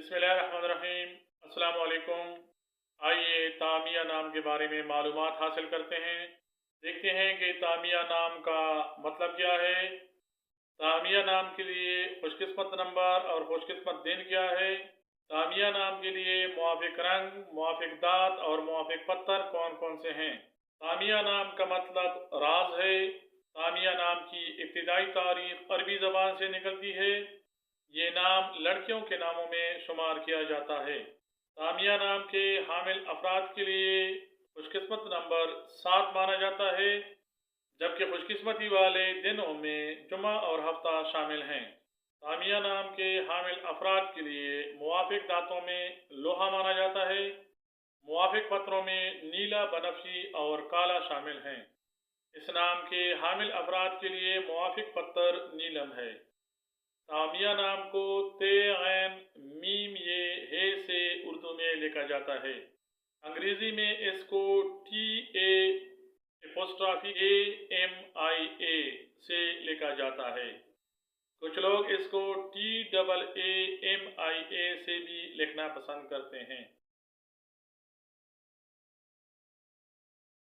बिस्मिल्लाहिर्रहमानिर्रहीम। अस्सलाम वालेकुम। आइए तामिया नाम के बारे में मालूमात हासिल करते हैं। देखते हैं कि तामिया नाम का मतलब क्या है। तामिया नाम के लिए खुशकिस्मत नंबर और खुशकिस्मत दिन क्या है। तामिया नाम के लिए मुआफिक रंग, मुआफिक दांत और मुआफिक पत्थर कौन कौन से हैं। तामिया नाम का मतलब राज है। तामिया नाम की इब्तिदाई तारीख अरबी ज़बान से निकलती है। ये नाम लड़कियों के नामों में शुमार किया जाता है। तामिया नाम के हामिल अफराद के लिए खुशकिस्मत नंबर 7 माना जाता है, जबकि खुशकिस्मती वाले दिनों में जुमा और हफ्ता शामिल हैं। तामिया नाम के हामिल अफराद के लिए मुवाफिक दांतों में लोहा माना जाता है। मुवाफिक पत्रों में नीला, बनफशी और काला शामिल हैं। इस नाम के हामिल अफराद के लिए मुवाफिक पत्थर नीलम है। तामिया नाम को ते ऐन मीम ये हे से उर्दू में लिखा जाता है। अंग्रेज़ी में इसको TA'AMIA से लिखा जाता है। कुछ लोग इसको TAAMIA से भी लिखना पसंद करते हैं।